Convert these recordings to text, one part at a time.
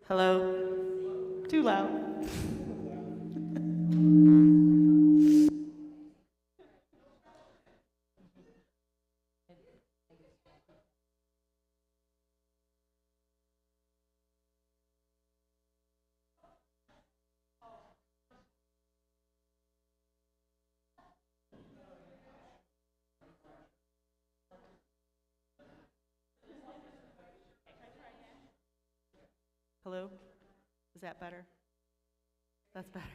Hello? Too loud. Hello? Is that better? That's better.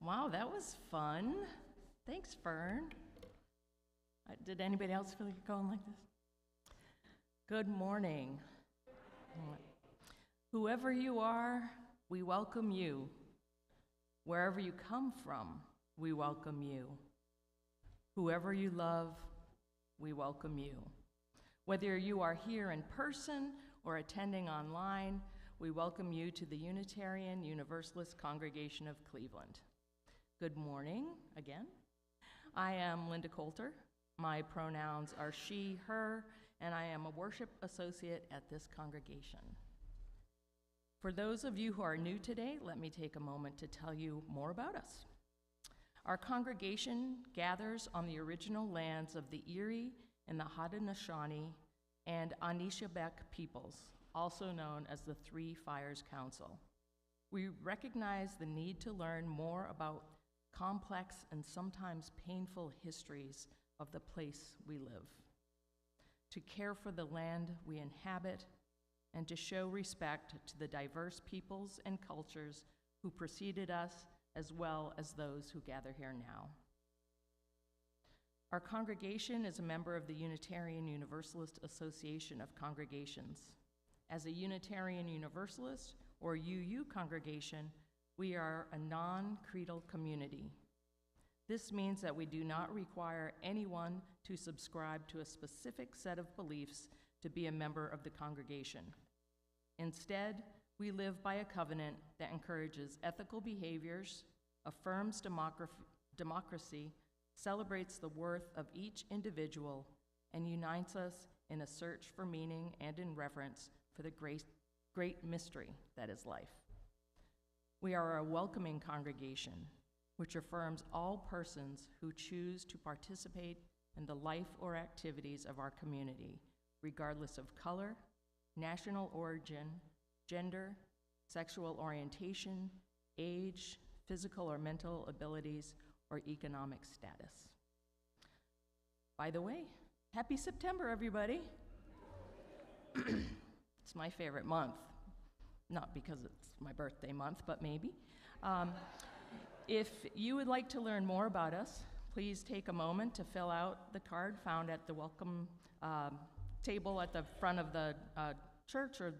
Wow, that was fun. Thanks, Fern. Did anybody else feel like going like this? Good morning. Whoever you are, we welcome you. Wherever you come from, we welcome you. Whoever you love, we welcome you. Whether you are here in person or attending online, we welcome you to the Unitarian Universalist Congregation of Cleveland. Good morning again. I am Linda Coulter. My pronouns are she, her, and I am a worship associate at this congregation. For those of you who are new today, let me take a moment to tell you more about us. Our congregation gathers on the original lands of the Erie and the Haudenosaunee and Anishinaabe peoples, also known as the Three Fires Council. We recognize the need to learn more about complex and sometimes painful histories of the place we live, to care for the land we inhabit, and to show respect to the diverse peoples and cultures who preceded us, as well as those who gather here now. Our congregation is a member of the Unitarian Universalist Association of Congregations. As a Unitarian Universalist, or UU congregation, we are a non-creedal community. This means that we do not require anyone to subscribe to a specific set of beliefs to be a member of the congregation. Instead, we live by a covenant that encourages ethical behaviors, affirms democracy, celebrates the worth of each individual, and unites us in a search for meaning and in reverence for the great mystery that is life. We are a welcoming congregation, which affirms all persons who choose to participate in the life or activities of our community, regardless of color, national origin, gender, sexual orientation, age, physical or mental abilities, or economic status. By the way, happy September, everybody. It's my favorite month. Not because it's my birthday month, but maybe. If you would like to learn more about us, please take a moment to fill out the card found at the welcome table at the front of the church or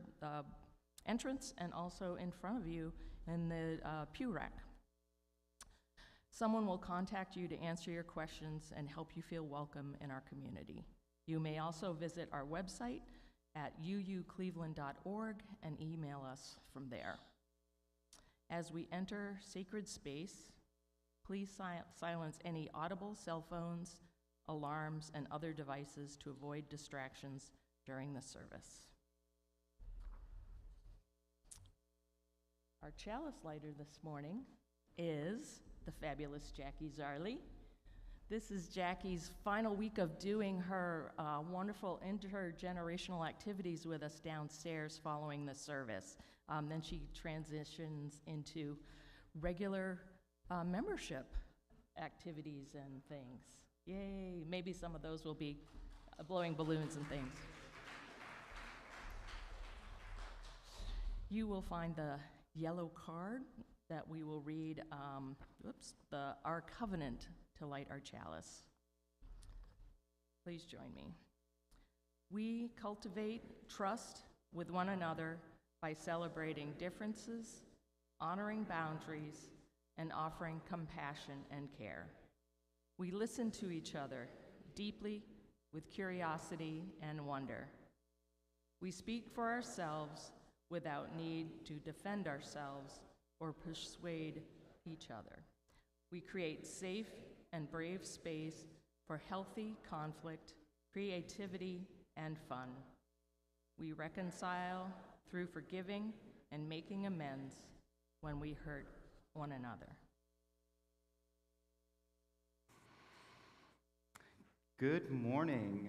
entrance, and also in front of you in the pew rack. Someone will contact you to answer your questions and help you feel welcome in our community. You may also visit our website at uucleveland.org and email us from there. As we enter sacred space, please silence any audible cell phones, alarms, and other devices to avoid distractions during the service. Our chalice lighter this morning is the fabulous Jackie Zarley. This is Jackie's final week of doing her wonderful intergenerational activities with us downstairs following the service. Then she transitions into regular membership activities and things. Yay, maybe some of those will be blowing balloons and things. You will find the yellow card that we will read, our covenant to light our chalice. Please join me. We cultivate trust with one another by celebrating differences, honoring boundaries, and offering compassion and care. We listen to each other deeply with curiosity and wonder. We speak for ourselves without need to defend ourselves or persuade each other. We create safe and brave space for healthy conflict, creativity, and fun. We reconcile through forgiving and making amends when we hurt one another. Good morning.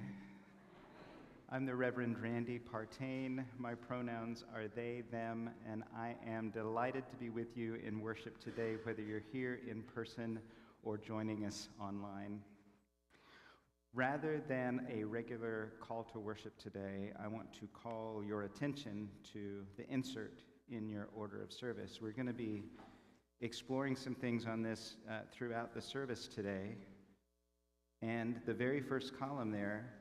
I'm the Reverend Randy Partain. My pronouns are they, them, and I am delighted to be with you in worship today, whether you're here in person or joining us online. Rather than a regular call to worship today, I want to call your attention to the insert in your order of service. We're going to be exploring some things on this throughout the service today. And the very first column there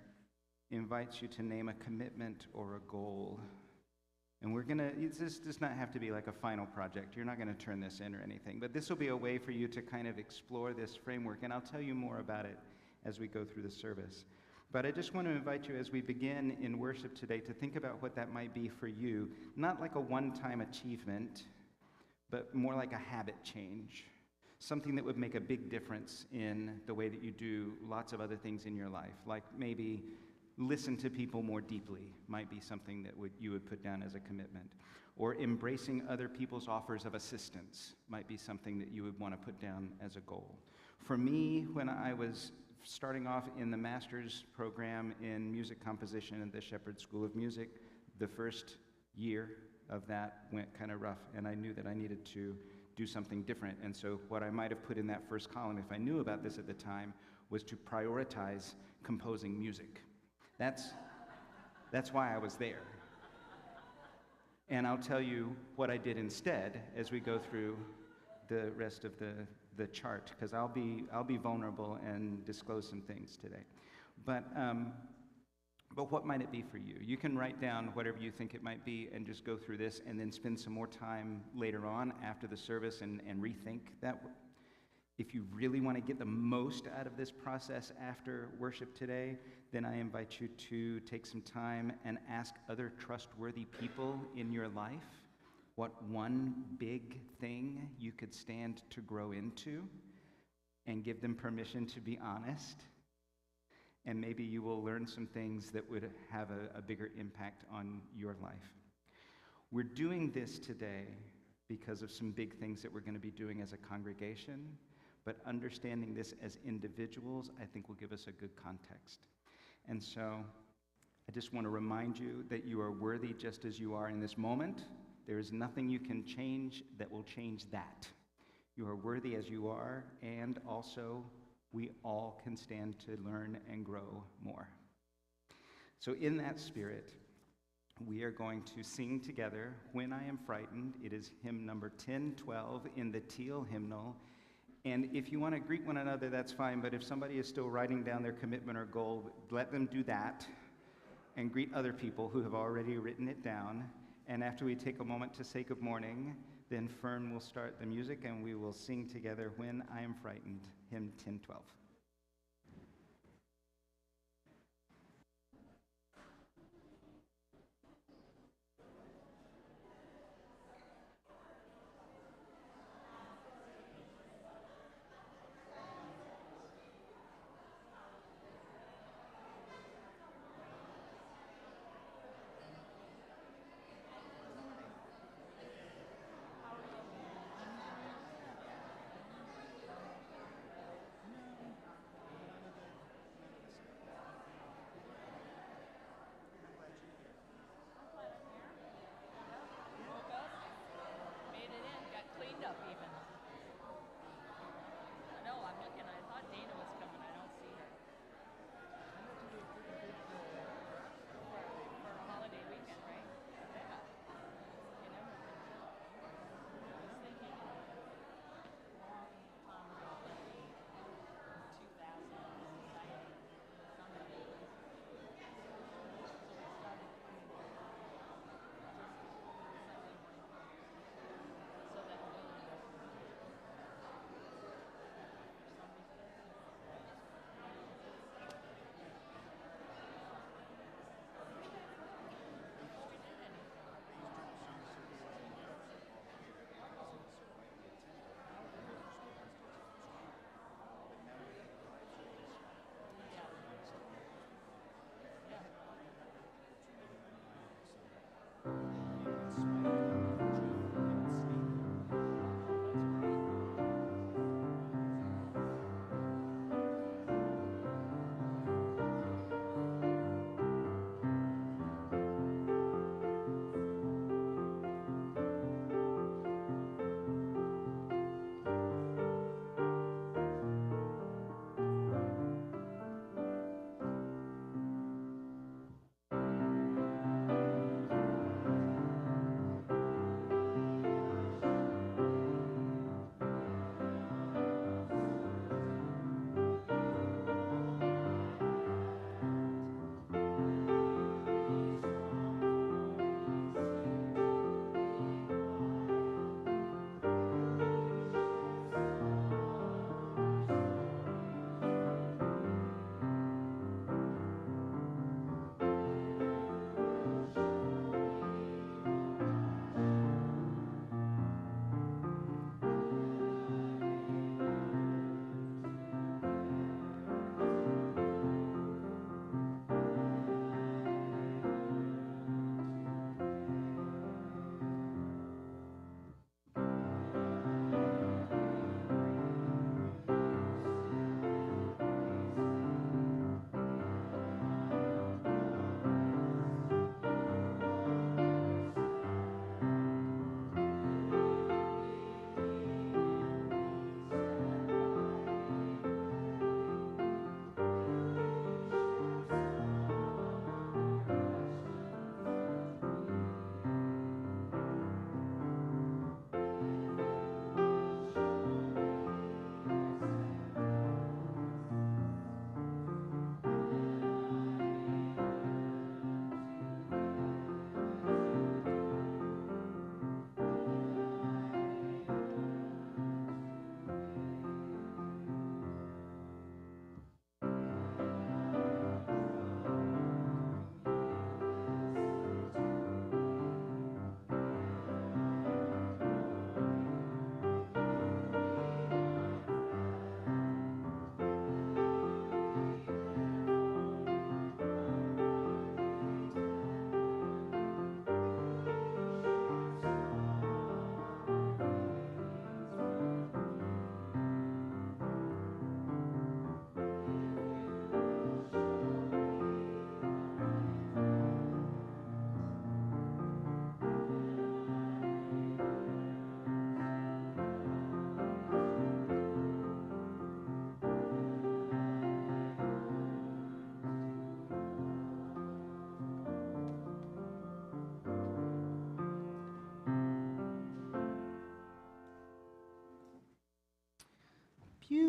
invites you to name a commitment or a goal. And this does not have to be like a final project. You're not going to turn this in or anything. But this will be a way for you to kind of explore this framework. And I'll tell you more about it as we go through the service. But I just want to invite you as we begin in worship today to think about what that might be for you. Not like a one-time achievement, but more like a habit change. Something that would make a big difference in the way that you do lots of other things in your life. Like maybe listen to people more deeply might be something that you would put down as a commitment. Or embracing other people's offers of assistance might be something that you would want to put down as a goal. For me, when I was starting off in the master's program in music composition at the Shepherd School of Music, the first year of that went kind of rough, and I knew that I needed to do something different. And so what I might have put in that first column, if I knew about this at the time, was to prioritize composing music. That's why I was there. And I'll tell you what I did instead as we go through the rest of the chart, because I'll be vulnerable and disclose some things today. But what might it be for you? You can write down whatever you think it might be and just go through this and then spend some more time later on after the service and rethink that. If you really want to get the most out of this process after worship today, then I invite you to take some time and ask other trustworthy people in your life what one big thing you could stand to grow into, and give them permission to be honest. And maybe you will learn some things that would have a bigger impact on your life. We're doing this today because of some big things that we're going to be doing as a congregation. But understanding this as individuals, I think, will give us a good context. And so I just want to remind you that you are worthy just as you are in this moment. There is nothing you can change that will change that. You are worthy as you are, and also we all can stand to learn and grow more. So in that spirit, we are going to sing together, When I Am Frightened. It is hymn number 1012 in the Teal hymnal. And if you want to greet one another, that's fine, but if somebody is still writing down their commitment or goal, let them do that and greet other people who have already written it down. And after we take a moment to say good morning, then Fern will start the music and we will sing together When I Am Frightened, hymn 1012.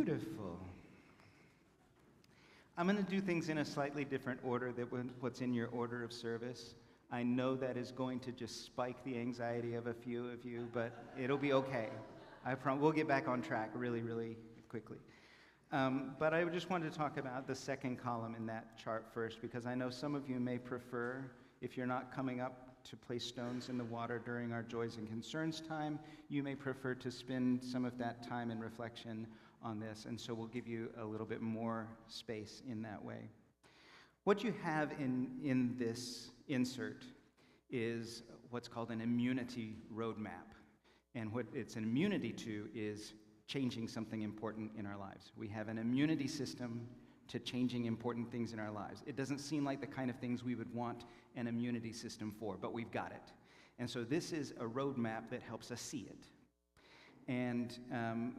Beautiful. I'm going to do things in a slightly different order than what's in your order of service. I know that is going to just spike the anxiety of a few of you, but it'll be okay. We'll get back on track really, really quickly. But I just wanted to talk about the second column in that chart first, because I know some of you may prefer, if you're not coming up to place stones in the water during our Joys and Concerns time, you may prefer to spend some of that time in reflection on this, and so we'll give you a little bit more space in that way. What you have in this insert is what's called an immunity roadmap, and what it's an immunity to is changing something important in our lives. We have an immunity system to changing important things in our lives. It doesn't seem like the kind of things we would want an immunity system for, but we've got it. And so this is a roadmap that helps us see it. And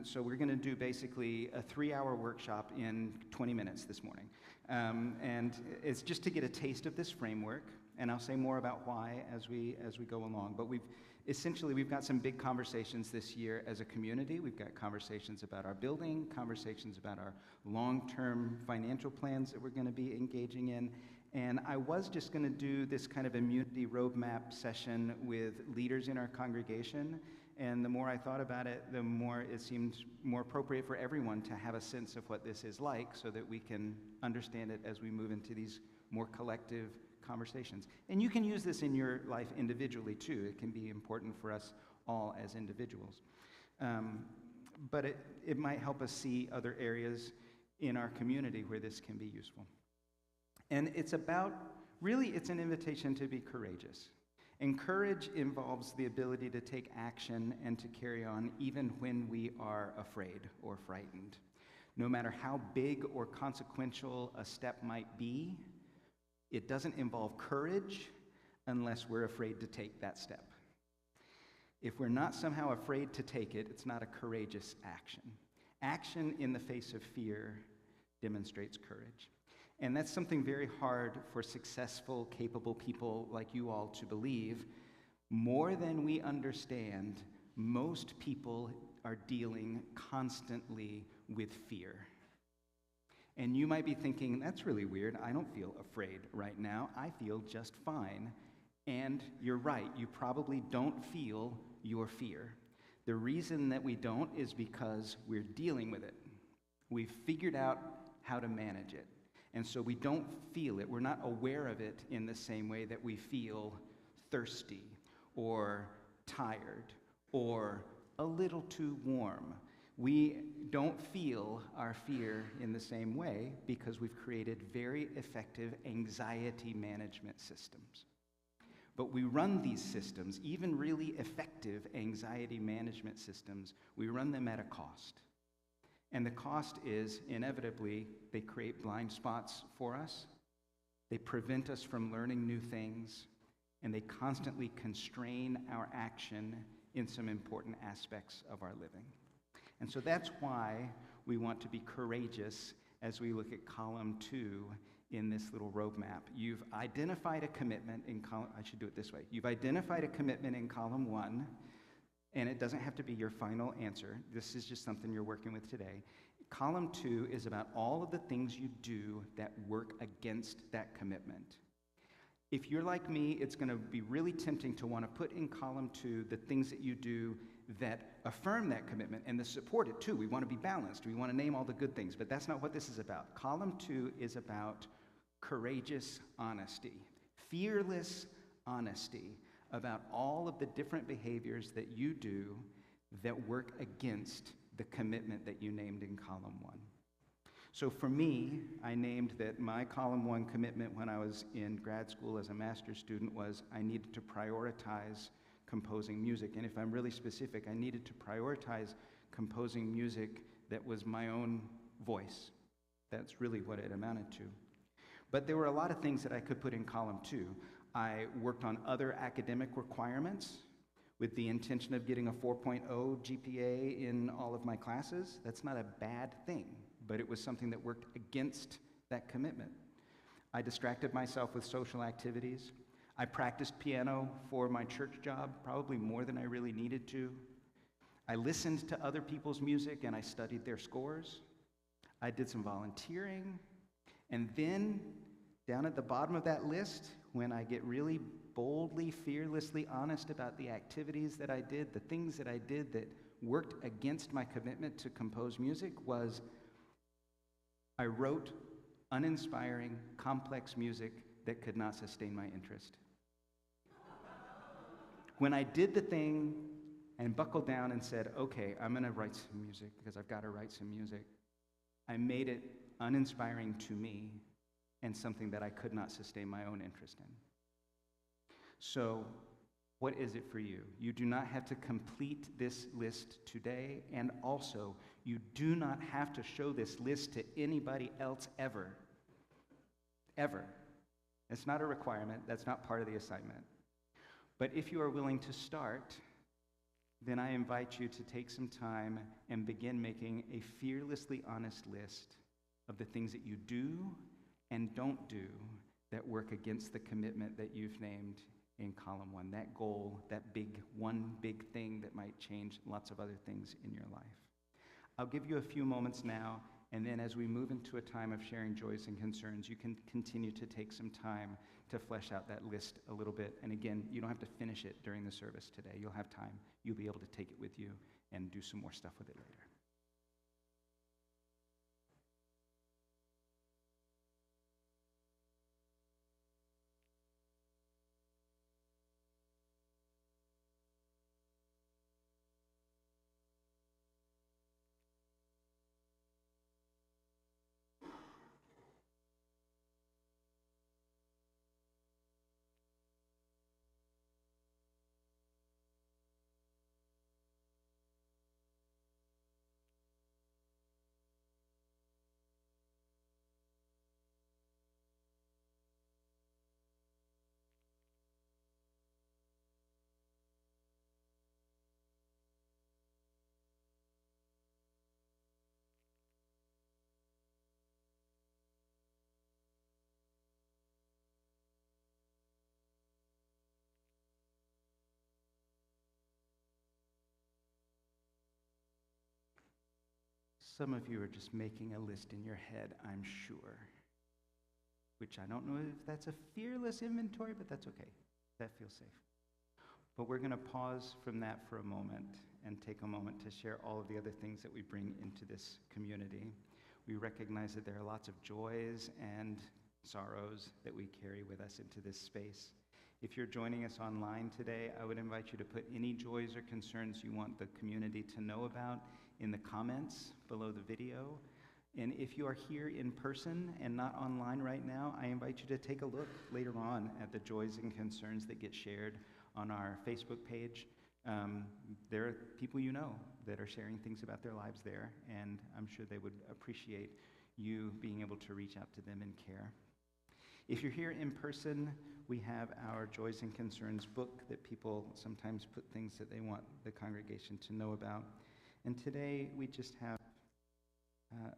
so we're going to do basically a 3-hour workshop in 20 minutes this morning. And it's just to get a taste of this framework, and I'll say more about why as we go along. But we've got some big conversations this year as a community. We've got conversations about our building, conversations about our long-term financial plans that we're going to be engaging in. And I was just going to do this kind of immunity roadmap session with leaders in our congregation. And the more I thought about it, the more it seemed more appropriate for everyone to have a sense of what this is like so that we can understand it as we move into these more collective conversations. And you can use this in your life individually too. It can be important for us all as individuals. But it might help us see other areas in our community where this can be useful. And it's an invitation to be courageous. And courage involves the ability to take action and to carry on even when we are afraid or frightened. No matter how big or consequential a step might be, it doesn't involve courage unless we're afraid to take that step. If we're not somehow afraid to take it, it's not a courageous action. Action in the face of fear demonstrates courage. And that's something very hard for successful, capable people like you all to believe. More than we understand, most people are dealing constantly with fear. And you might be thinking, that's really weird. I don't feel afraid right now. I feel just fine. And you're right. You probably don't feel your fear. The reason that we don't is because we're dealing with it. We've figured out how to manage it. And so we don't feel it. We're not aware of it in the same way that we feel thirsty or tired or a little too warm. We don't feel our fear in the same way because we've created very effective anxiety management systems. But we run these systems, even really effective anxiety management systems, we run them at a cost. And the cost is, inevitably, they create blind spots for us, they prevent us from learning new things, and they constantly constrain our action in some important aspects of our living. And so that's why we want to be courageous as we look at column 2 in this little roadmap. You've identified a commitment in column, I should do it this way. You've identified a commitment in column 1, and it doesn't have to be your final answer. This is just something you're working with today. Column 2 is about all of the things you do that work against that commitment. If you're like me, it's going to be really tempting to want to put in column 2 the things that you do that affirm that commitment and that support it too. We want to be balanced. We want to name all the good things, but that's not what this is about. Column 2 is about courageous honesty, fearless honesty about all of the different behaviors that you do that work against the commitment that you named in column 1. So for me, I named that my column 1 commitment when I was in grad school as a master's student was I needed to prioritize composing music. And if I'm really specific, I needed to prioritize composing music that was my own voice. That's really what it amounted to. But there were a lot of things that I could put in column 2. I worked on other academic requirements with the intention of getting a 4.0 GPA in all of my classes. That's not a bad thing, but it was something that worked against that commitment. I distracted myself with social activities. I practiced piano for my church job, probably more than I really needed to. I listened to other people's music and I studied their scores. I did some volunteering, and then down at the bottom of that list, when I get really boldly, fearlessly honest about the activities that I did, the things that I did that worked against my commitment to compose music, was I wrote uninspiring, complex music that could not sustain my interest. When I did the thing and buckled down and said, okay, I'm going to write some music because I've got to write some music, I made it uninspiring to me and something that I could not sustain my own interest in. So, what is it for you? You do not have to complete this list today, and also, you do not have to show this list to anybody else ever. Ever. It's not a requirement. That's not part of the assignment. But if you are willing to start, then I invite you to take some time and begin making a fearlessly honest list of the things that you do and don't do that work against the commitment that you've named in column 1, that goal, that one big thing that might change lots of other things in your life. I'll give you a few moments now, and then as we move into a time of sharing joys and concerns, you can continue to take some time to flesh out that list a little bit. And again, you don't have to finish it during the service today. You'll have time. You'll be able to take it with you and do some more stuff with it later. Some of you are just making a list in your head, I'm sure, which I don't know if that's a fearless inventory, but that's okay. That feels safe. But we're going to pause from that for a moment and take a moment to share all of the other things that we bring into this community. We recognize that there are lots of joys and sorrows that we carry with us into this space. If you're joining us online today, I would invite you to put any joys or concerns you want the community to know about in the comments below the video. And if you are here in person and not online right now, I invite you to take a look later on at the joys and concerns that get shared on our Facebook page. There are people you know that are sharing things about their lives there, and I'm sure they would appreciate you being able to reach out to them in care. If you're here in person, we have our Joys and Concerns book that people sometimes put things that they want the congregation to know about. And today we just have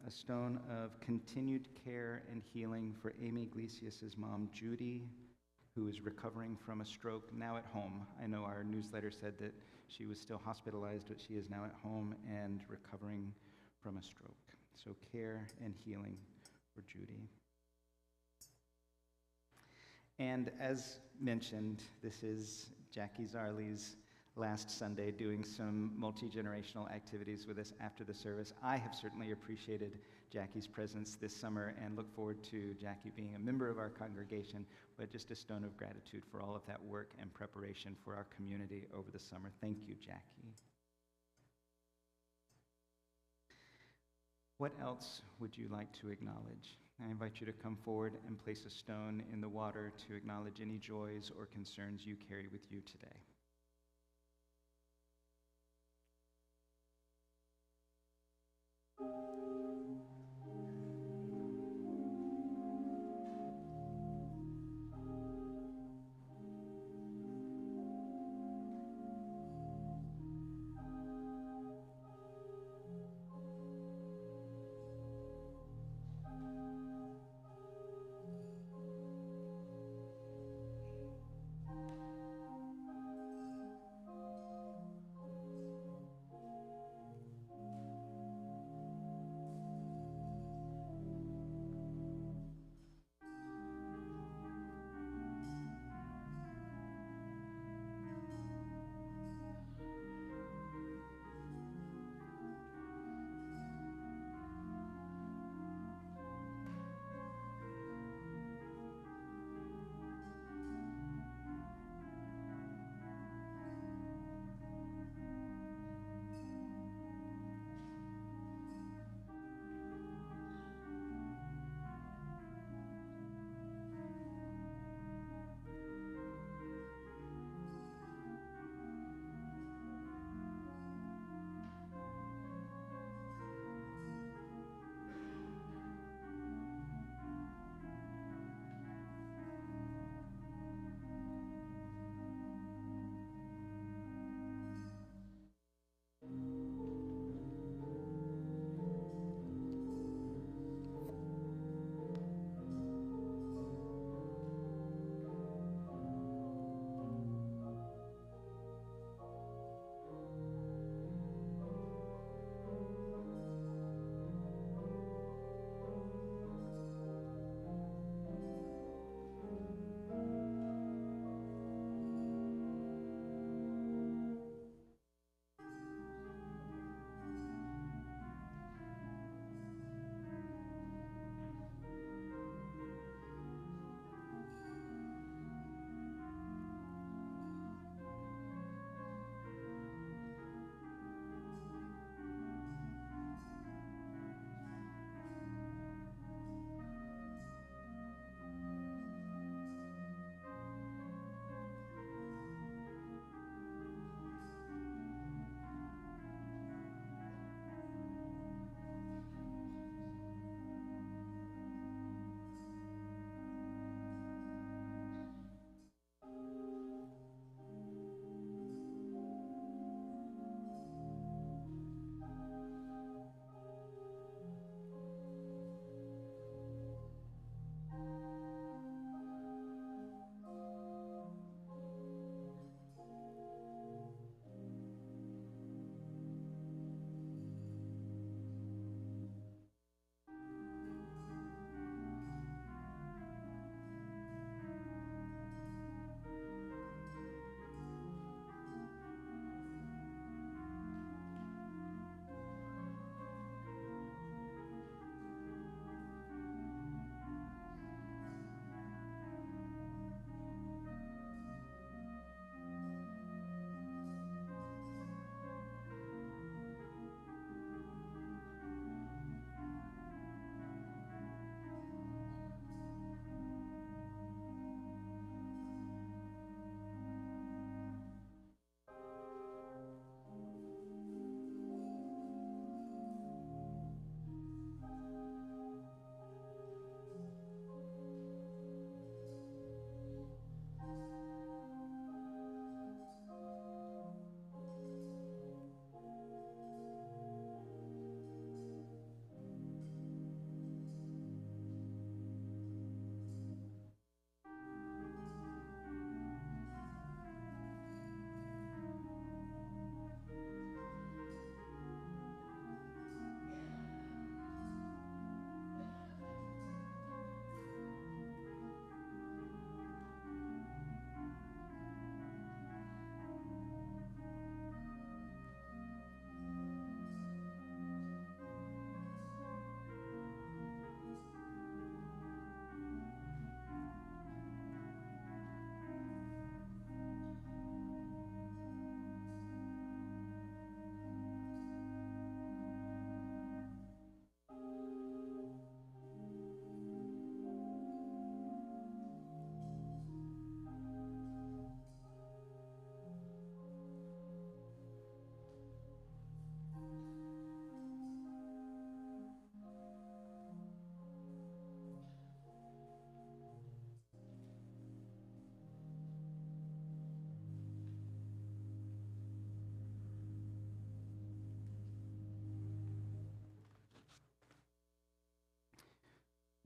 a stone of continued care and healing for Amy Iglesias' mom, Judy, who is recovering from a stroke, now at home. I know our newsletter said that she was still hospitalized, but she is now at home and recovering from a stroke. So care and healing for Judy. And as mentioned, this is Jackie Zarley's last Sunday doing some multi-generational activities with us after the service. I have certainly appreciated Jackie's presence this summer and look forward to Jackie being a member of our congregation, but just a stone of gratitude for all of that work and preparation for our community over the summer. Thank you, Jackie. What else would you like to acknowledge? I invite you to come forward and place a stone in the water to acknowledge any joys or concerns you carry with you today.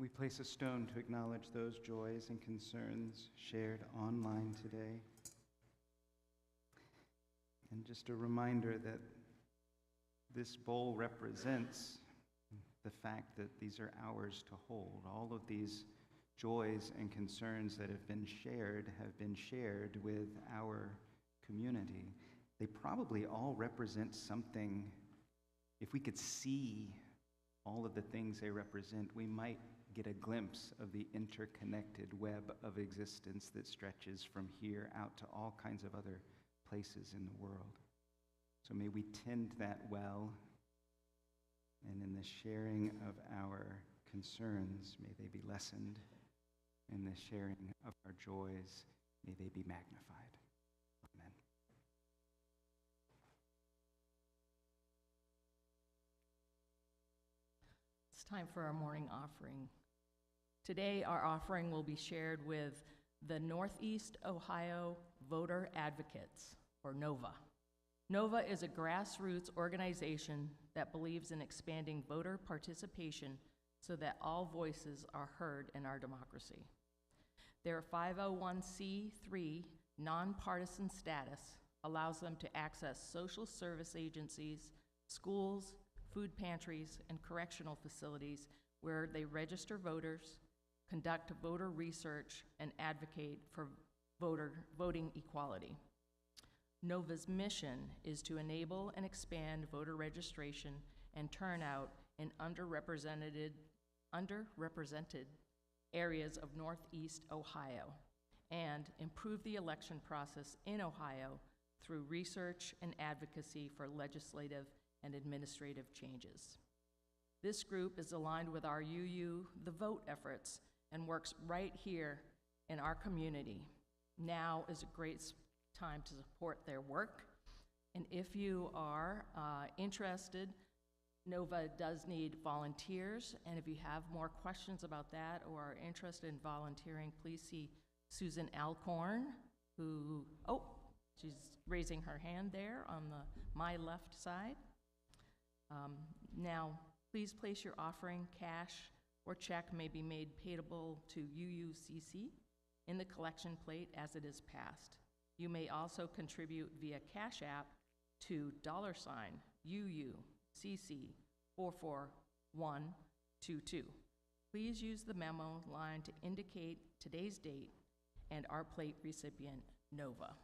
We place a stone to acknowledge those joys and concerns shared online today. And just a reminder that this bowl represents the fact that these are ours to hold. All of these joys and concerns that have been shared with our community. They probably all represent something. If we could see all of the things they represent, we might get a glimpse of the interconnected web of existence that stretches from here out to all kinds of other places in the world. So may we tend that well, and in the sharing of our concerns, may they be lessened. In the sharing of our joys, may they be magnified. Amen. It's time for our morning offering. Today, our offering will be shared with the Northeast Ohio Voter Advocates, or NOVA. NOVA is a grassroots organization that believes in expanding voter participation so that all voices are heard in our democracy. Their 501c3 nonpartisan status allows them to access social service agencies, schools, food pantries, and correctional facilities where they register voters, conduct voter research, and advocate for voting equality. NOVA's mission is to enable and expand voter registration and turnout in underrepresented areas of Northeast Ohio, and improve the election process in Ohio through research and advocacy for legislative and administrative changes. This group is aligned with our UU The Vote efforts and works right here in our community. Now is a great time to support their work. And if you are interested, NOVA does need volunteers, and if you have more questions about that or are interested in volunteering, please see Susan Alcorn, she's raising her hand there on my left side. Now, please place your offering. Cash or check may be made payable to UUCC in the collection plate as it is passed. You may also contribute via Cash App to $UUCC 44122. Please use the memo line to indicate today's date and our plate recipient, Nova.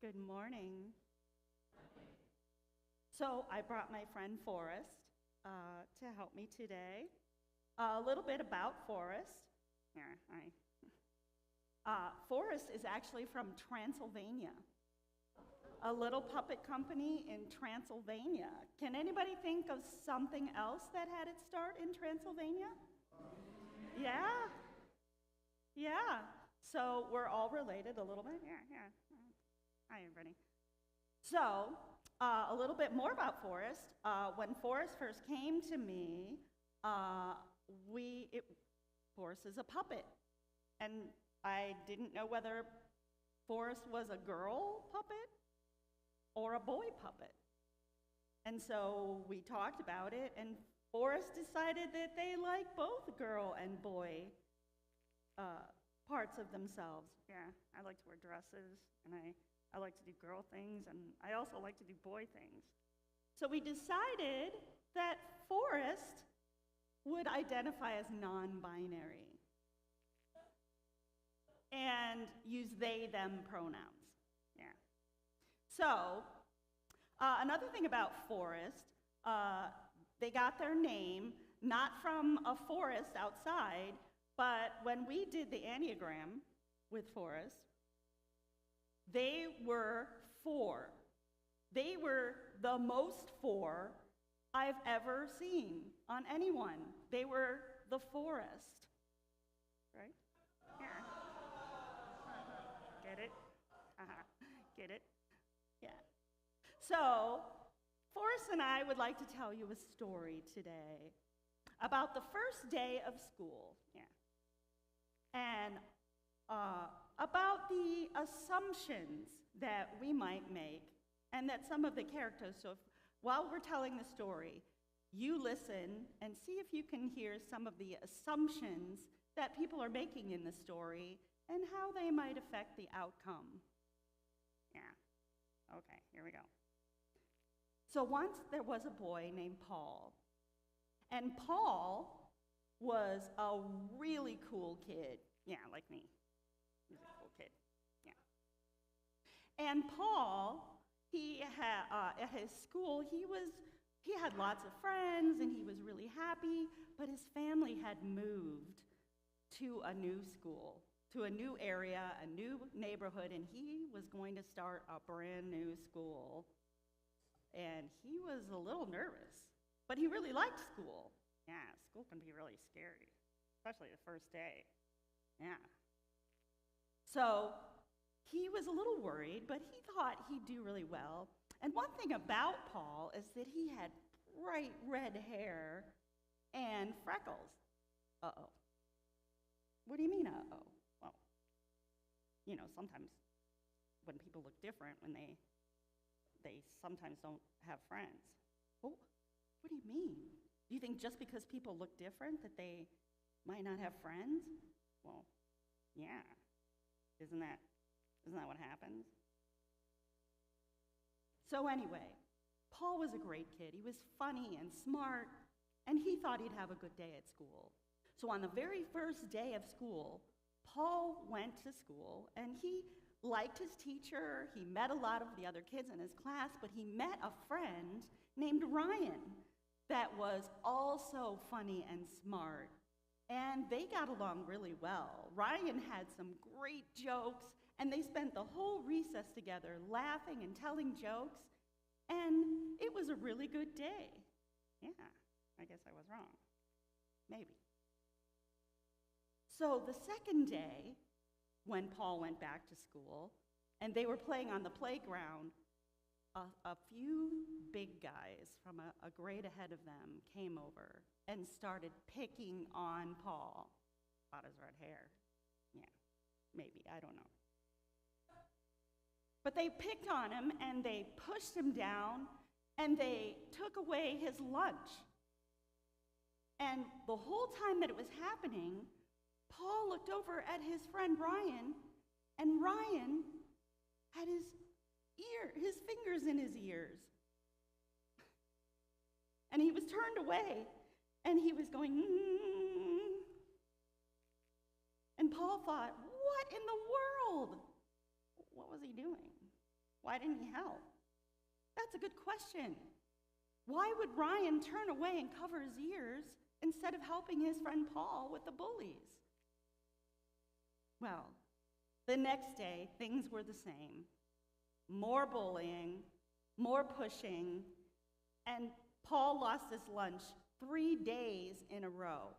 Good morning. So I brought my friend Forrest to help me today. A little bit about Forrest. Here, Forrest is actually from Transylvania, a little puppet company in Transylvania. Can anybody think of something else that had its start in Transylvania? Yeah. Yeah. So we're all related a little bit. Yeah. Hi, everybody. So, a little bit more about Forrest. When Forrest first came to me, Forrest is a puppet. And I didn't know whether Forrest was a girl puppet or a boy puppet. And so we talked about it, and Forrest decided that they like both girl and boy parts of themselves. Yeah, I like to wear dresses, and I like to do girl things, and I also like to do boy things. So we decided that Forrest would identify as non-binary and use they, them pronouns. Yeah. So, another thing about Forrest, they got their name not from a forest outside, but when we did the Enneagram with Forrest, they were 4. They were the most 4 I've ever seen on anyone. They were the forest, right? Yeah. Get it? Get it? Yeah. So, Forrest and I would like to tell you a story today about the first day of school. Yeah. And about the assumptions that we might make and that some of the characters, so while we're telling the story, you listen and see if you can hear some of the assumptions that people are making in the story and how they might affect the outcome. Yeah. Okay, here we go. So once there was a boy named Paul, and Paul was a really cool kid. Yeah, like me. He's a cool kid. Yeah. And Paul, at his school, he had lots of friends and he was really happy, but his family had moved to a new school, to a new area, a new neighborhood, and he was going to start a brand new school. And he was a little nervous, but he really liked school. Yeah, school can be really scary, especially the first day. Yeah. So he was a little worried, but he thought he'd do really well. And one thing about Paul is that he had bright red hair and freckles. Uh-oh. What do you mean, uh-oh? Well, sometimes when people look different, when they sometimes don't have friends. Oh, what do you mean? Do you think just because people look different that they might not have friends? Well, yeah. Isn't that what happens? So anyway, Paul was a great kid. He was funny and smart, and he thought he'd have a good day at school. So on the very first day of school, Paul went to school, and he liked his teacher. He met a lot of the other kids in his class, but he met a friend named Ryan that was also funny and smart. And they got along really well. Ryan had some great jokes, and they spent the whole recess together laughing and telling jokes, and it was a really good day. Yeah, I guess I was wrong. Maybe. So the second day, when Paul went back to school, and they were playing on the playground, a few big guys from a grade ahead of them came over and started picking on Paul about his red hair. Yeah, maybe, I don't know. But they picked on him, and they pushed him down, and they took away his lunch. And the whole time that it was happening, Paul looked over at his friend Ryan, and Ryan had his fingers in his ears. And he was turned away, and he was going, And Paul thought, what in the world? What was he doing? Why didn't he help? That's a good question. Why would Ryan turn away and cover his ears instead of helping his friend Paul with the bullies? Well, the next day, things were the same. More bullying, more pushing, and Paul lost his lunch 3 days in a row.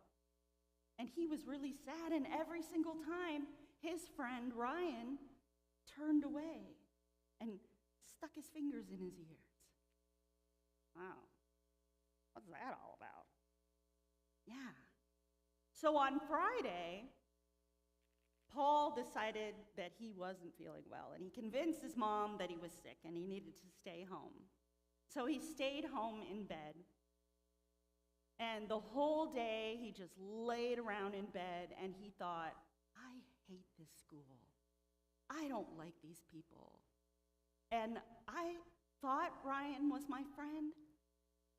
And he was really sad, and every single time, his friend Ryan turned away and stuck his fingers in his ears. Wow, what's that all about? Yeah. So on Friday, Paul decided that he wasn't feeling well, and he convinced his mom that he was sick and he needed to stay home. So he stayed home in bed, and the whole day he just laid around in bed and he thought, I hate this school. I don't like these people. And I thought Ryan was my friend,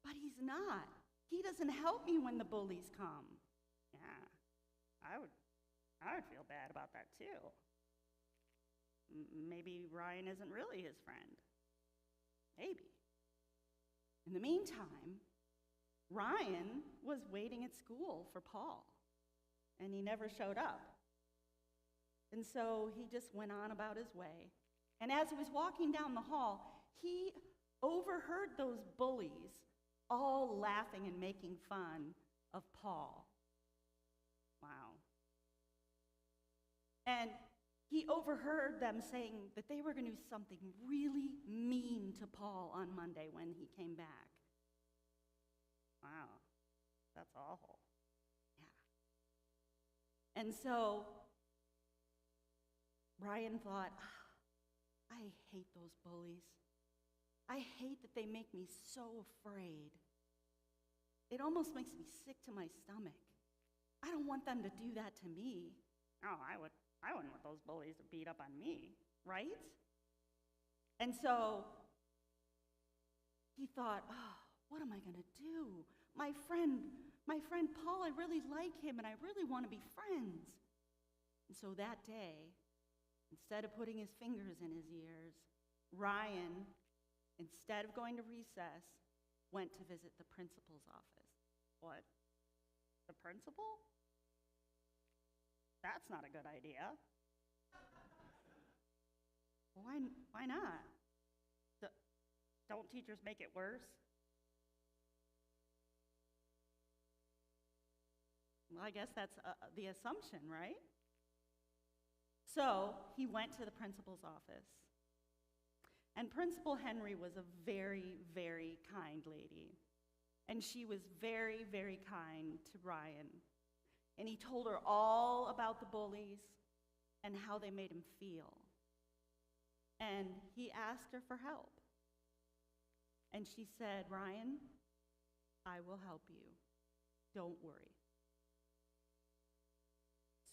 but he's not. He doesn't help me when the bullies come. Yeah, I would feel bad about that too. Maybe Ryan isn't really his friend. Maybe. In the meantime, Ryan was waiting at school for Paul, and he never showed up. And so he just went on about his way. And as he was walking down the hall, he overheard those bullies all laughing and making fun of Paul. Wow. And he overheard them saying that they were going to do something really mean to Paul on Monday when he came back. Wow, that's awful. Yeah. And so Ryan thought, I hate those bullies. I hate that they make me so afraid. It almost makes me sick to my stomach. I don't want them to do that to me. Oh, I wouldn't want those bullies to beat up on me, right? And so he thought, oh, what am I going to do? My friend Paul, I really like him, and I really want to be friends. And so that day, instead of putting his fingers in his ears, Ryan, instead of going to recess, went to visit the principal's office. What? The principal? That's not a good idea. Why not? Don't teachers make it worse? Well, I guess that's the assumption, right? So he went to the principal's office. And Principal Henry was a very, very kind lady. And she was very, very kind to Ryan. And he told her all about the bullies and how they made him feel. And he asked her for help. And she said, Ryan, I will help you. Don't worry.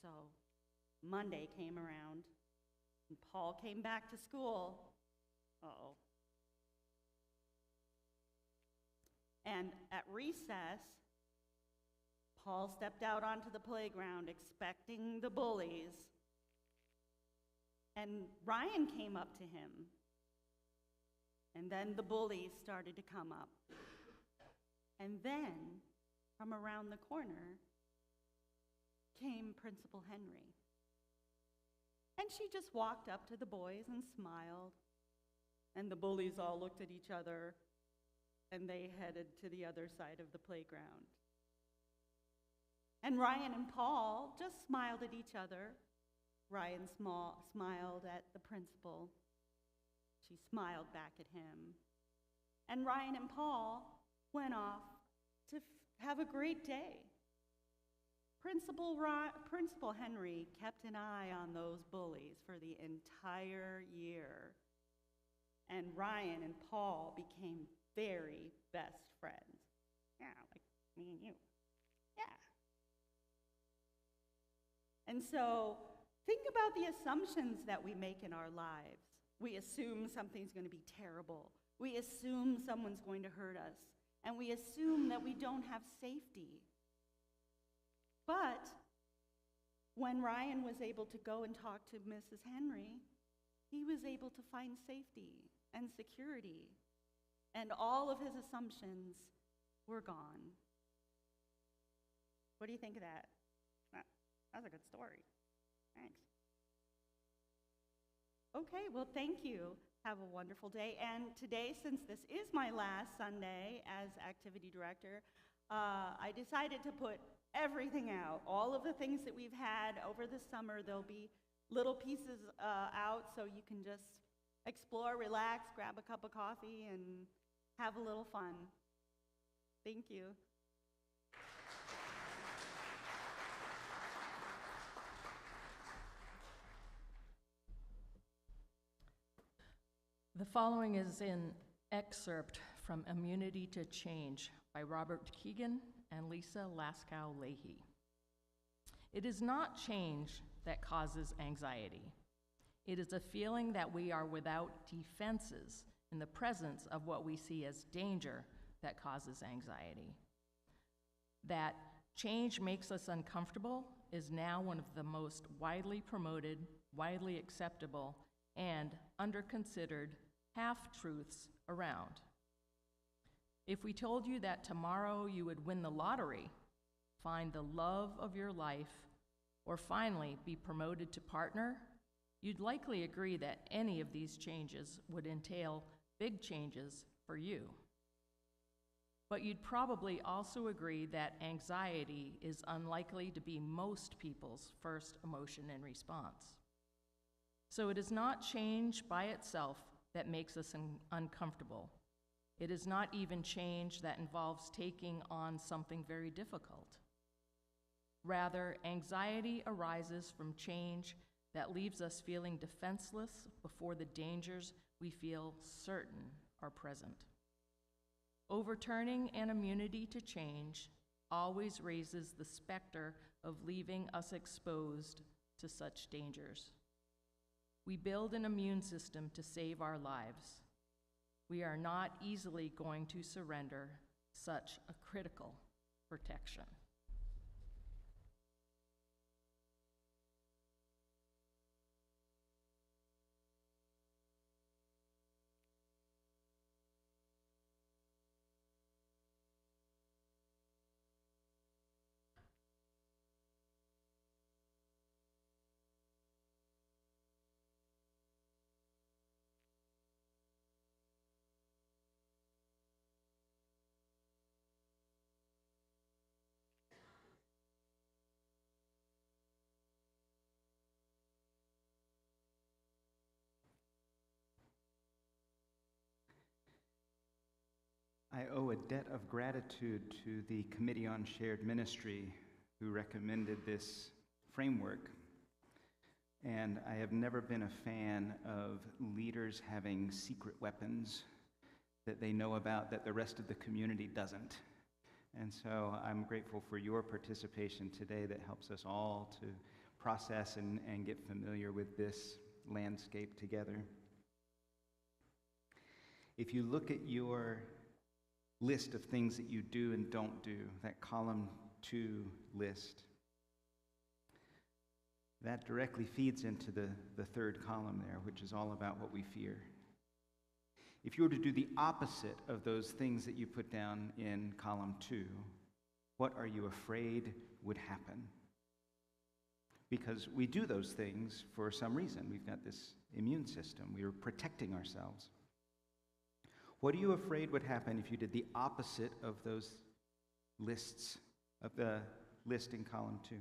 So Monday came around, and Paul came back to school. Uh-oh. And at recess, Paul stepped out onto the playground expecting the bullies. And Ryan came up to him. And then the bullies started to come up. And then, from around the corner, came Principal Henry. And she just walked up to the boys and smiled. And the bullies all looked at each other, and they headed to the other side of the playground. And Ryan and Paul just smiled at each other. Ryan smiled at the principal. She smiled back at him. And Ryan and Paul went off to have a great day. Principal Henry kept an eye on those bullies for the entire year. And Ryan and Paul became very best friends. Yeah, like me and you. Yeah. And so think about the assumptions that we make in our lives. We assume something's going to be terrible. We assume someone's going to hurt us. And we assume that we don't have safety. But when Ryan was able to go and talk to Mrs. Henry, he was able to find safety and security, and all of his assumptions were gone. What do you think of that? That's a good story. Thanks. Okay, well, thank you. Have a wonderful day. And today, since this is my last Sunday as activity director, I decided to put everything out. All of the things that we've had over the summer, there'll be little pieces out so you can just explore, relax, grab a cup of coffee, and have a little fun. Thank you. The following is an excerpt from Immunity to Change by Robert Keegan and Lisa Laskow-Leahy. It is not change that causes anxiety. It is a feeling that we are without defenses in the presence of what we see as danger that causes anxiety. That change makes us uncomfortable is now one of the most widely promoted, widely acceptable, and under-considered half-truths around. If we told you that tomorrow you would win the lottery, find the love of your life, or finally be promoted to partner, you'd likely agree that any of these changes would entail big changes for you. But you'd probably also agree that anxiety is unlikely to be most people's first emotion and response. So it is not change by itself that makes us uncomfortable. It is not even change that involves taking on something very difficult. Rather, anxiety arises from change that leaves us feeling defenseless before the dangers we feel certain are present. Overturning an immunity to change always raises the specter of leaving us exposed to such dangers. We build an immune system to save our lives. We are not easily going to surrender such a critical protection. I owe a debt of gratitude to the Committee on Shared Ministry who recommended this framework. And I have never been a fan of leaders having secret weapons that they know about that the rest of the community doesn't. And so I'm grateful for your participation today that helps us all to process and get familiar with this landscape together. If you look at your list of things that you do and don't do, that column 2 list, that directly feeds into the third column there, which is all about what we fear. If you were to do the opposite of those things that you put down in column 2, what are you afraid would happen? Because we do those things for some reason. We've got this immune system. We are protecting ourselves. What are you afraid would happen if you did the opposite of those lists, of the list in column 2?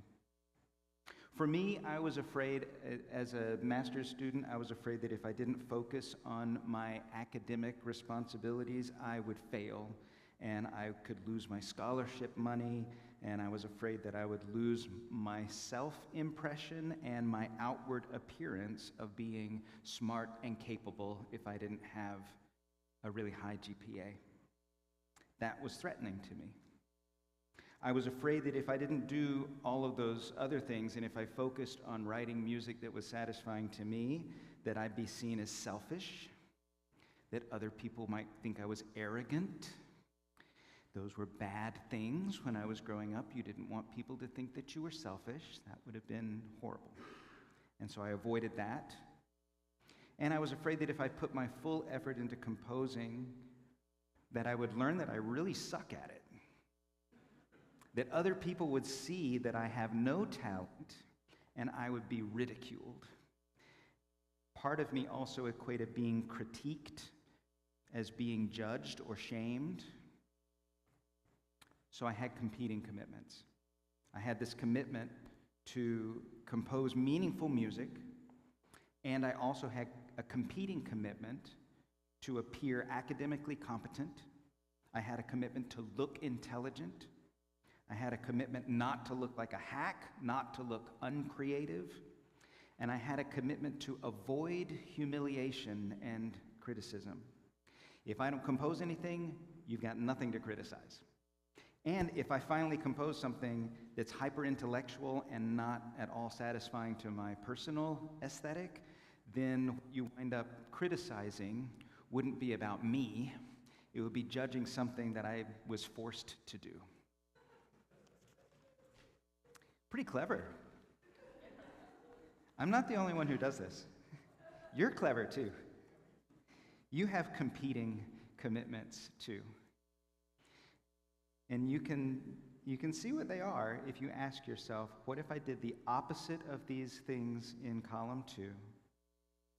For me, I was afraid, as a master's student, I was afraid that if I didn't focus on my academic responsibilities, I would fail, and I could lose my scholarship money, and I was afraid that I would lose my self-impression and my outward appearance of being smart and capable if I didn't have a really high GPA. That was threatening to me. I was afraid that if I didn't do all of those other things, and if I focused on writing music that was satisfying to me, that I'd be seen as selfish, that other people might think I was arrogant. Those were bad things when I was growing up. You didn't want people to think that you were selfish. That would have been horrible. And so I avoided that. And I was afraid that if I put my full effort into composing, that I would learn that I really suck at it. That other people would see that I have no talent, and I would be ridiculed. Part of me also equated being critiqued as being judged or shamed. So I had competing commitments. I had this commitment to compose meaningful music, and I also had a competing commitment to appear academically competent. I had a commitment to look intelligent. I had a commitment not to look like a hack, not to look uncreative. And I had a commitment to avoid humiliation and criticism. If I don't compose anything, you've got nothing to criticize. And if I finally compose something that's hyper-intellectual and not at all satisfying to my personal aesthetic, then you wind up criticizing wouldn't be about me. It would be judging something that I was forced to do. Pretty clever. I'm not the only one who does this. You're clever too. You have competing commitments too. And you can see what they are if you ask yourself, what if I did the opposite of these things in column 2?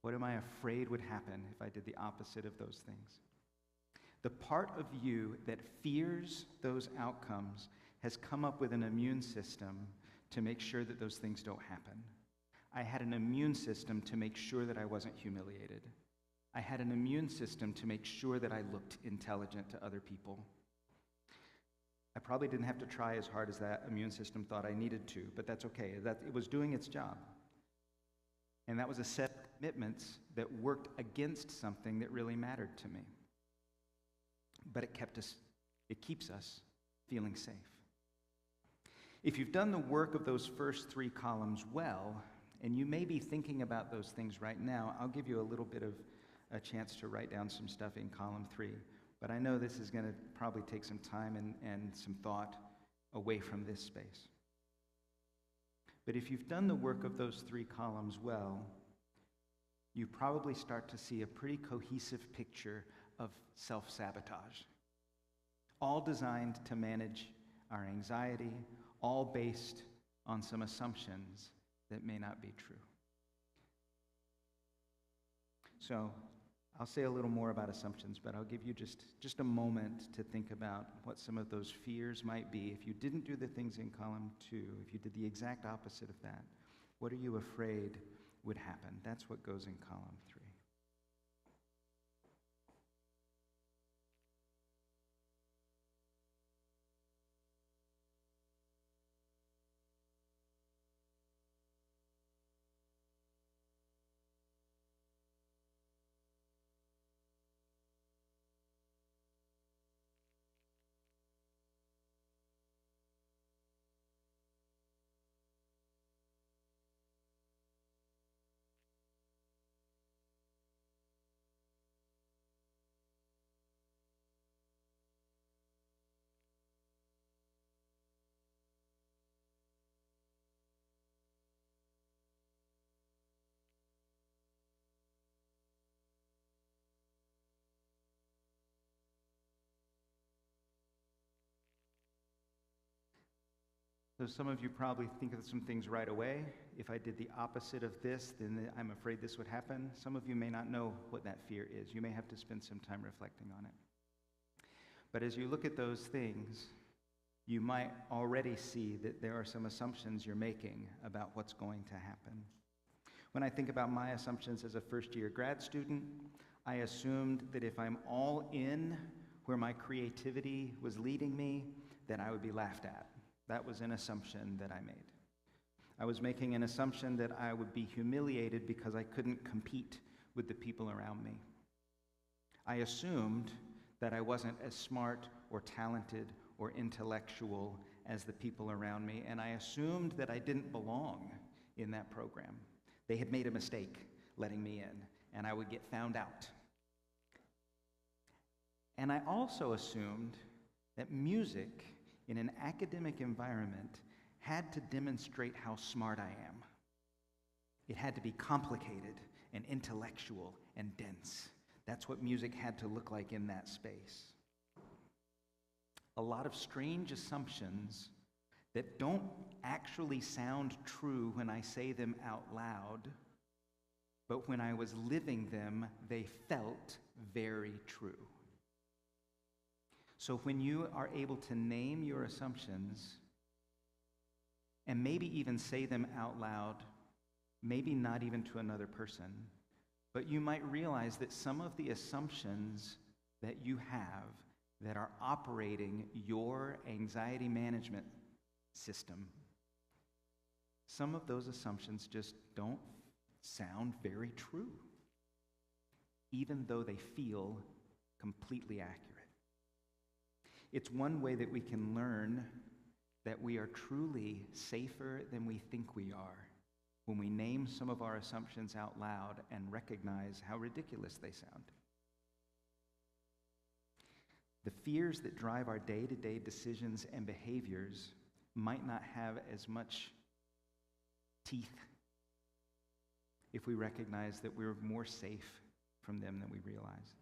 What am I afraid would happen if I did the opposite of those things? The part of you that fears those outcomes has come up with an immune system to make sure that those things don't happen. I had an immune system to make sure that I wasn't humiliated. I had an immune system to make sure that I looked intelligent to other people. I probably didn't have to try as hard as that immune system thought I needed to, but that's okay. It was doing its job. And that was a set of commitments that worked against something that really mattered to me. But it keeps us feeling safe. If you've done the work of those first 3 columns well, and you may be thinking about those things right now, I'll give you a little bit of a chance to write down some stuff in column 3. But I know this is going to probably take some time and some thought away from this space. But if you've done the work of those 3 columns well, you probably start to see a pretty cohesive picture of self-sabotage, all designed to manage our anxiety, all based on some assumptions that may not be true. So I'll say a little more about assumptions, but I'll give you just a moment to think about what some of those fears might be. If you didn't do the things in column 2, if you did the exact opposite of that, what are you afraid would happen? That's what goes in column 3. So some of you probably think of some things right away. If I did the opposite of this, then I'm afraid this would happen. Some of you may not know what that fear is. You may have to spend some time reflecting on it. But as you look at those things, you might already see that there are some assumptions you're making about what's going to happen. When I think about my assumptions as a first-year grad student, I assumed that if I'm all in where my creativity was leading me, then I would be laughed at. That was an assumption that I made. I was making an assumption that I would be humiliated because I couldn't compete with the people around me. I assumed that I wasn't as smart or talented or intellectual as the people around me, and I assumed that I didn't belong in that program. They had made a mistake letting me in, and I would get found out. And I also assumed that music in an academic environment had to demonstrate how smart I am. It had to be complicated and intellectual and dense. That's what music had to look like in that space. A lot of strange assumptions that don't actually sound true when I say them out loud, but when I was living them, they felt very true. So when you are able to name your assumptions and maybe even say them out loud, maybe not even to another person, but you might realize that some of the assumptions that you have that are operating your anxiety management system, some of those assumptions just don't sound very true, even though they feel completely accurate. It's one way that we can learn that we are truly safer than we think we are when we name some of our assumptions out loud and recognize how ridiculous they sound. The fears that drive our day-to-day decisions and behaviors might not have as much teeth if we recognize that we're more safe from them than we realize.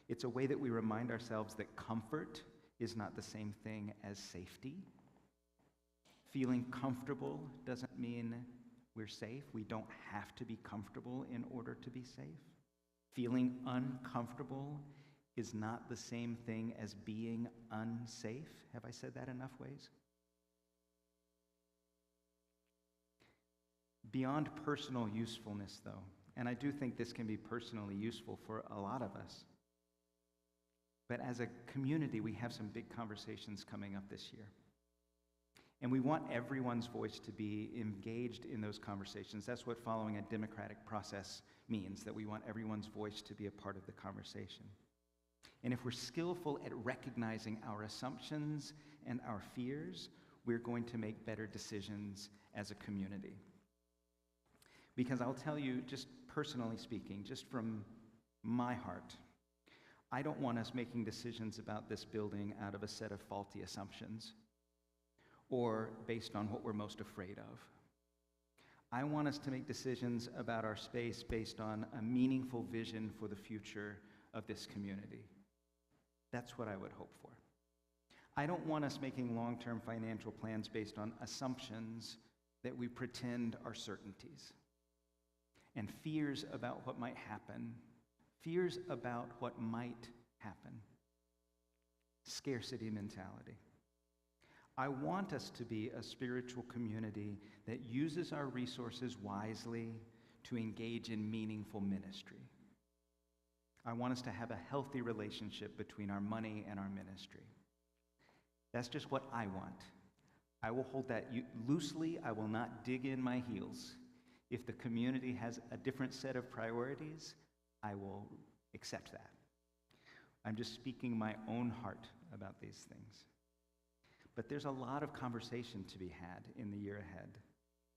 It's a way that we remind ourselves that comfort is not the same thing as safety. Feeling comfortable doesn't mean we're safe. We don't have to be comfortable in order to be safe. Feeling uncomfortable is not the same thing as being unsafe. Have I said that enough ways? Beyond personal usefulness, though, and I do think this can be personally useful for a lot of us, but as a community, we have some big conversations coming up this year. And we want everyone's voice to be engaged in those conversations. That's what following a democratic process means, that we want everyone's voice to be a part of the conversation. And if we're skillful at recognizing our assumptions and our fears, we're going to make better decisions as a community. Because I'll tell you, just personally speaking, just from my heart, I don't want us making decisions about this building out of a set of faulty assumptions or based on what we're most afraid of. I want us to make decisions about our space based on a meaningful vision for the future of this community. That's what I would hope for. I don't want us making long-term financial plans based on assumptions that we pretend are certainties and fears about what might happen, fears about what might happen, scarcity mentality. I want us to be a spiritual community that uses our resources wisely to engage in meaningful ministry. I want us to have a healthy relationship between our money and our ministry. That's just what I want. I will hold that loosely. I will not dig in my heels. If the community has a different set of priorities, I will accept that. I'm just speaking my own heart about these things. But there's a lot of conversation to be had in the year ahead.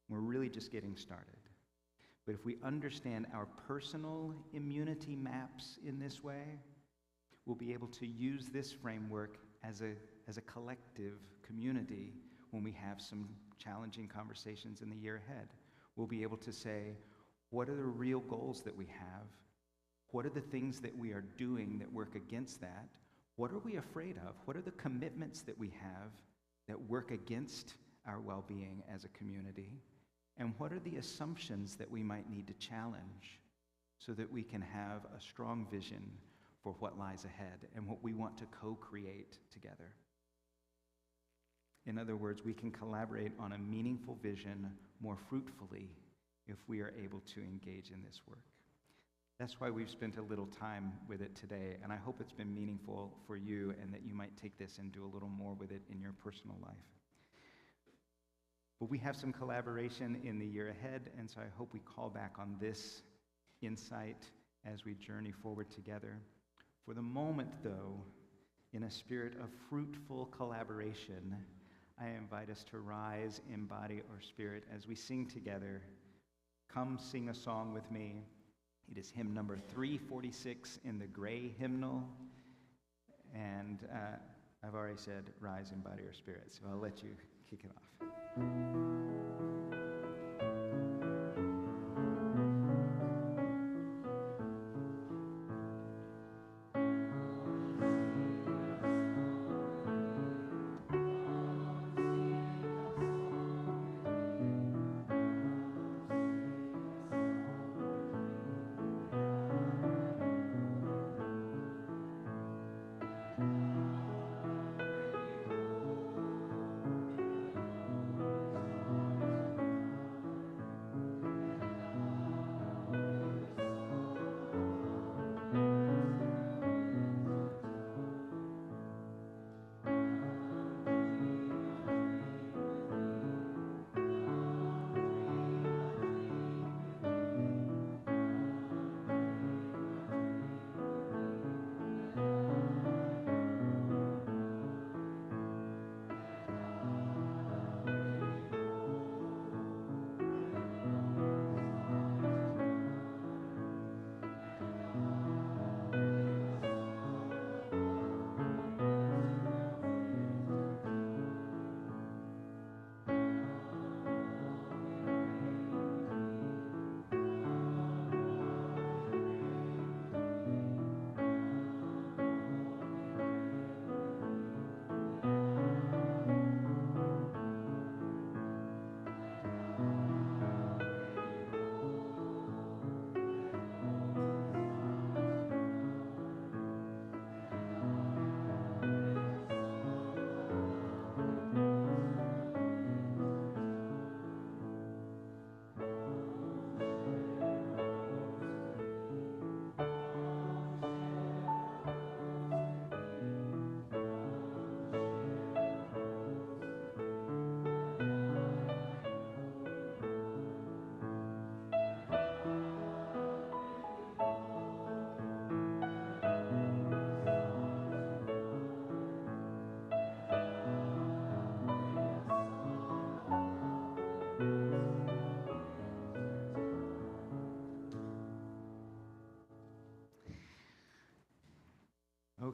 We're really just getting started. But if we understand our personal immunity maps in this way, we'll be able to use this framework as a collective community when we have some challenging conversations in the year ahead. We'll be able to say, what are the real goals that we have? What are the things that we are doing that work against that? What are we afraid of? What are the commitments that we have that work against our well-being as a community? And what are the assumptions that we might need to challenge so that we can have a strong vision for what lies ahead and what we want to co-create together? In other words, we can collaborate on a meaningful vision more fruitfully if we are able to engage in this work. That's why we've spent a little time with it today, and I hope it's been meaningful for you and that you might take this and do a little more with it in your personal life. But we have some collaboration in the year ahead, and so I hope we call back on this insight as we journey forward together. For the moment, though, in a spirit of fruitful collaboration, I invite us to rise in body or spirit as we sing together. Come sing a song with me. It is hymn number 346 in the gray hymnal. And I've already said rise in body or spirit, so I'll let you kick it off.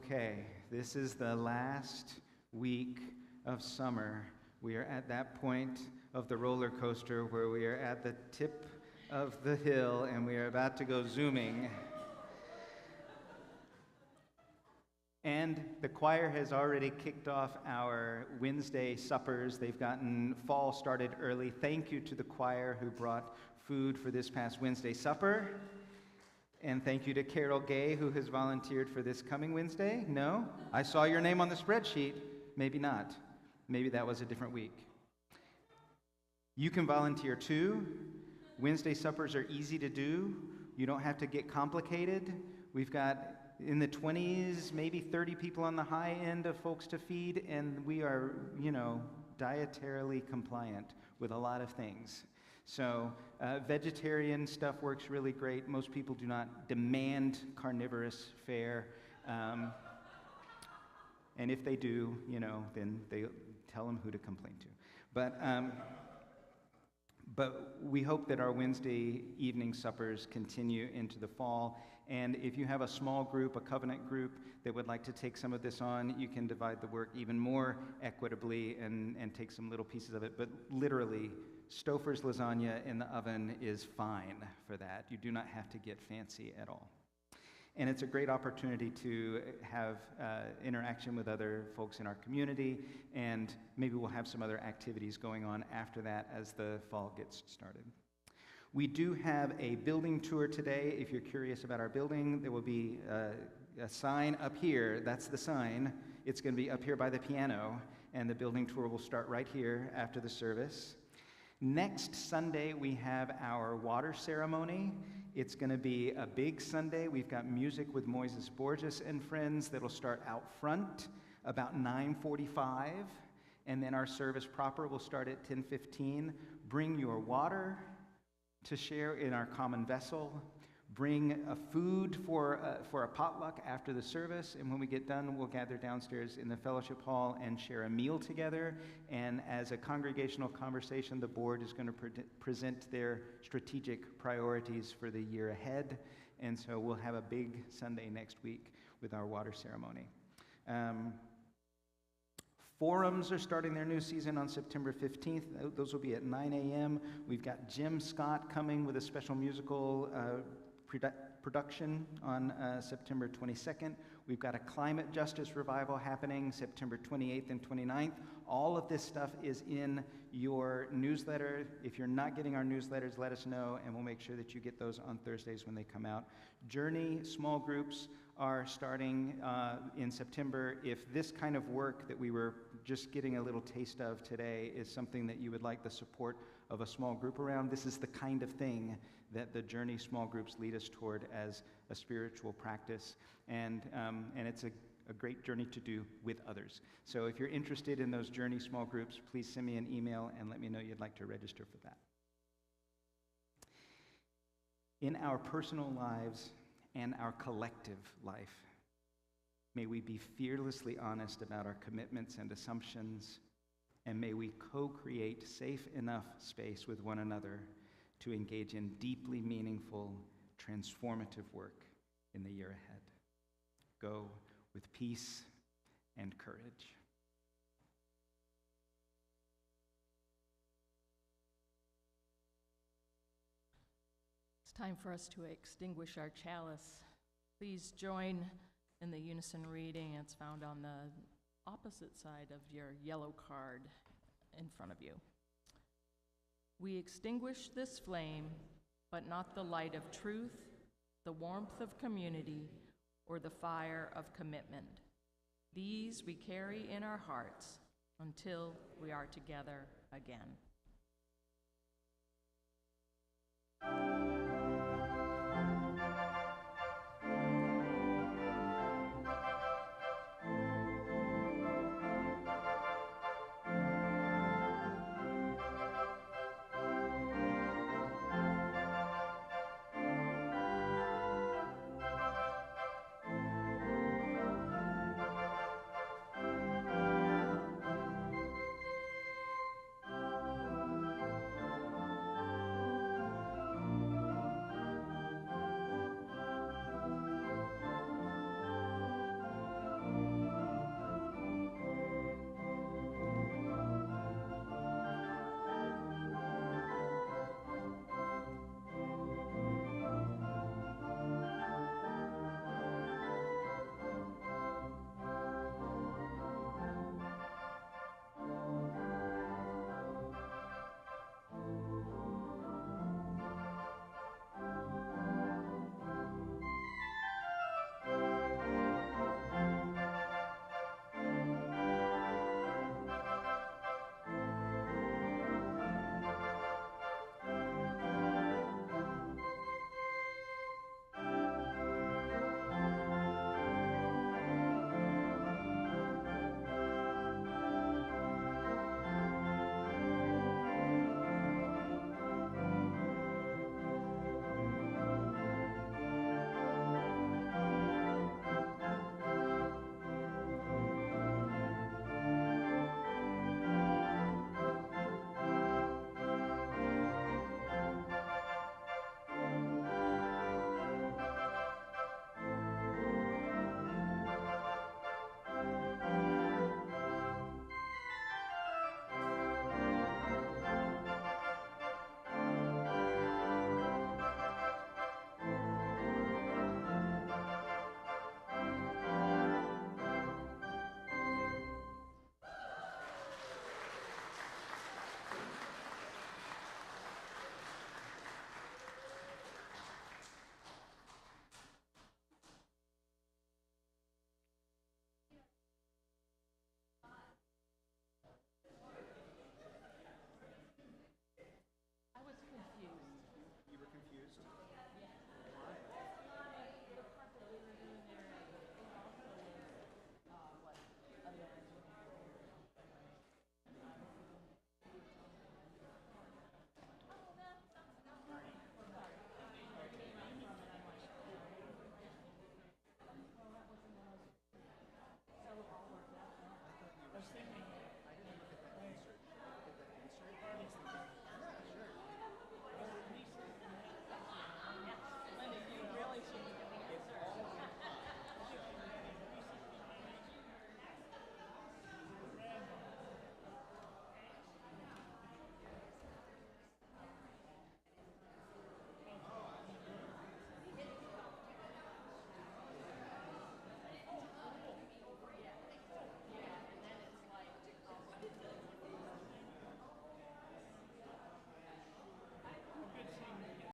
Okay, this is the last week of summer. We are at that point of the roller coaster where we are at the tip of the hill and we are about to go zooming. And the choir has already kicked off our Wednesday suppers. They've gotten fall started early. Thank you to the choir who brought food for this past Wednesday supper. And thank you to Carol Gay, who has volunteered for this coming Wednesday. No? I saw your name on the spreadsheet. Maybe not. Maybe that was a different week. You can volunteer too. Wednesday suppers are easy to do. You don't have to get complicated. We've got in the 20s, maybe 30 people on the high end of folks to feed, and we are, dietarily compliant with a lot of things. So vegetarian stuff works really great. Most people do not demand carnivorous fare. And if they do, then they tell them who to complain to. But we hope that our Wednesday evening suppers continue into the fall. And if you have a small group, a covenant group, that would like to take some of this on, you can divide the work even more equitably and take some little pieces of it. But literally, Stouffer's lasagna in the oven is fine for that. You do not have to get fancy at all. And it's a great opportunity to have interaction with other folks in our community, and maybe we'll have some other activities going on after that as the fall gets started. We do have a building tour today. If you're curious about our building, there will be a sign up here. That's the sign. It's going to be up here by the piano, and the building tour will start right here after the service. Next Sunday, we have our water ceremony. It's going to be a big Sunday. We've got music with Moises Borges and friends that'll start out front about 9:45, and then our service proper will start at 10:15. Bring your water to share in our common vessel. Bring a food for a potluck after the service, and when we get done, we'll gather downstairs in the fellowship hall and share a meal together. And as a congregational conversation, the board is going to present their strategic priorities for the year ahead. And so we'll have a big Sunday next week with our water ceremony. Forums are starting their new season on September 15th. Those will be at 9 a.m. We've got Jim Scott coming with a special musical production on September 22nd. We've got a climate justice revival happening September 28th and 29th. All of this stuff is in your newsletter. If you're not getting our newsletters, let us know, and we'll make sure that you get those on Thursdays when they come out. Journey small groups are starting in September. If this kind of work that we were just getting a little taste of today is something that you would like the support of a small group around, this is the kind of thing that the Journey small groups lead us toward as a spiritual practice. And it's a great journey to do with others. So if you're interested in those Journey small groups, please send me an email and let me know you'd like to register for that. In our personal lives and our collective life, may we be fearlessly honest about our commitments and assumptions, and may we co-create safe enough space with one another to engage in deeply meaningful, transformative work in the year ahead. Go with peace and courage. It's time for us to extinguish our chalice. Please join in the unison reading. It's found on the opposite side of your yellow card in front of you. We extinguish this flame, but not the light of truth, the warmth of community, or the fire of commitment. These we carry in our hearts until we are together again.